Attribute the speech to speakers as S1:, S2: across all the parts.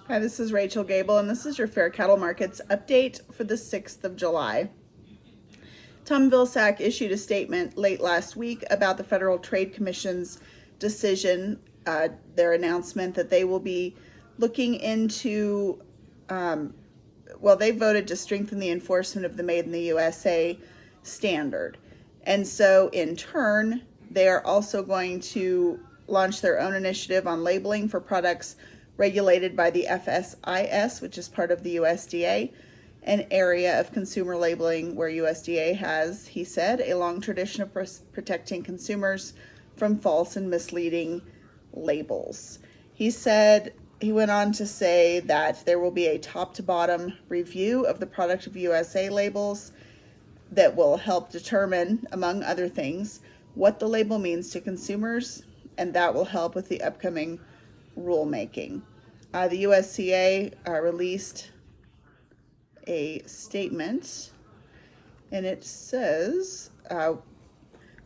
S1: Hi, this is Rachel Gable, and this is your Fair Cattle Markets update for the 6th of July. Tom Vilsack issued a statement late last week about the Federal Trade Commission's decision, their announcement that they will be looking into, they voted to strengthen the enforcement of the Made in the USA standard. And so in turn, they are also going to launch their own initiative on labeling for products regulated by the FSIS, which is part of the USDA, an area of consumer labeling where USDA has, he said, a long tradition of protecting consumers from false and misleading labels. He went on to say that there will be a top to bottom review of the product of USA labels that will help determine, among other things, what the label means to consumers, and that will help with the upcoming rulemaking. The USCA released a statement, and it says,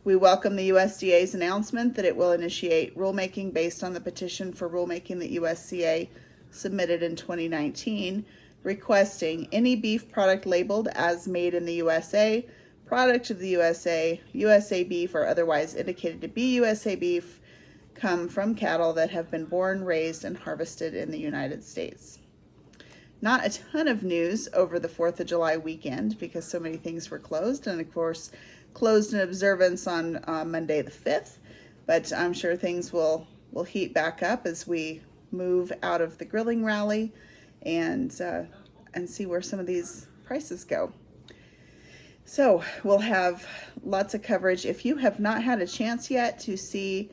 S1: we welcome the USDA's announcement that it will initiate rulemaking based on the petition for rulemaking that USCA submitted in 2019, requesting any beef product labeled as made in the USA, product of the USA, USA beef, or otherwise indicated to be USA beef, come from cattle that have been born, raised, and harvested in the United States. Not a ton of news over the 4th of July weekend because so many things were closed, and of course closed in observance on Monday the 5th, but I'm sure things will heat back up as we move out of the grilling rally and see where some of these prices go. So we'll have lots of coverage. If you have not had a chance yet to see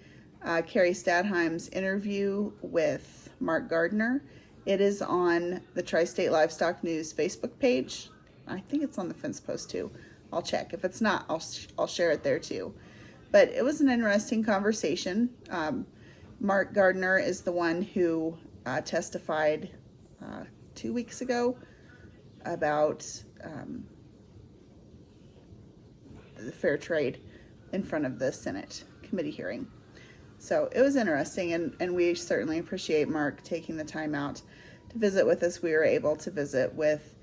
S1: Carrie Stadheim's interview with Mark Gardner, it is on the Tri-State Livestock News Facebook page. I think it's on the fence post too. I'll check. If it's not, I'll share it there too. But it was an interesting conversation. Mark Gardner is the one who testified 2 weeks ago about the fair trade in front of the Senate committee hearing. So it was interesting, and we certainly appreciate Mark taking the time out to visit with us. We were able to visit with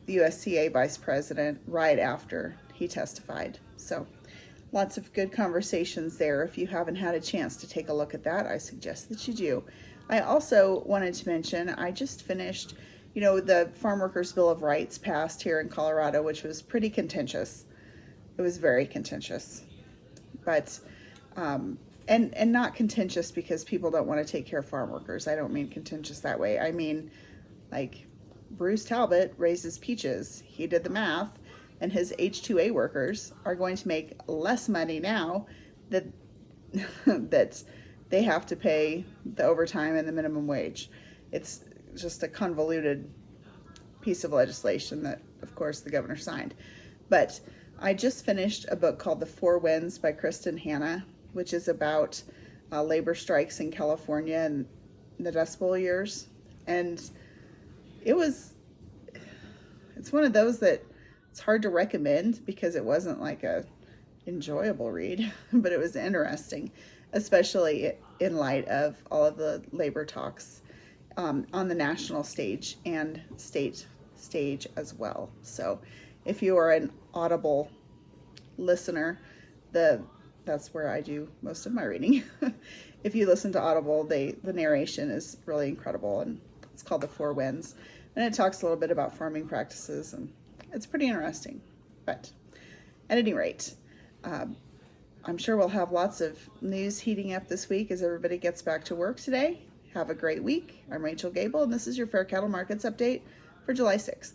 S1: the USCA vice president right after he testified. So lots of good conversations there. If you haven't had a chance to take a look at that, I suggest that you do. I also wanted to mention, I just finished, the Farm Workers Bill of Rights passed here in Colorado, which was pretty contentious. It was very contentious, but and not contentious because people don't want to take care of farm workers. I don't mean contentious that way. I mean, like, Bruce Talbot raises peaches. He did the math, and his H-2A workers are going to make less money now that that they have to pay the overtime and the minimum wage. It's just a convoluted piece of legislation that, of course, the governor signed. But I just finished a book called The Four Winds by Kristen Hanna, which is about labor strikes in California in the Dust Bowl years. And it's one of those that it's hard to recommend because it wasn't like a enjoyable read, but it was interesting, especially in light of all of the labor talks on the national stage and state stage as well. So if you are an Audible listener, that's where I do most of my reading. If you listen to Audible, the narration is really incredible, and it's called The Four Winds, and it talks a little bit about farming practices, and it's pretty interesting. But at any rate, I'm sure we'll have lots of news heating up this week as everybody gets back to work today. Have a great week. I'm Rachel Gable, and this is your Fair Cattle Markets update for July 6th.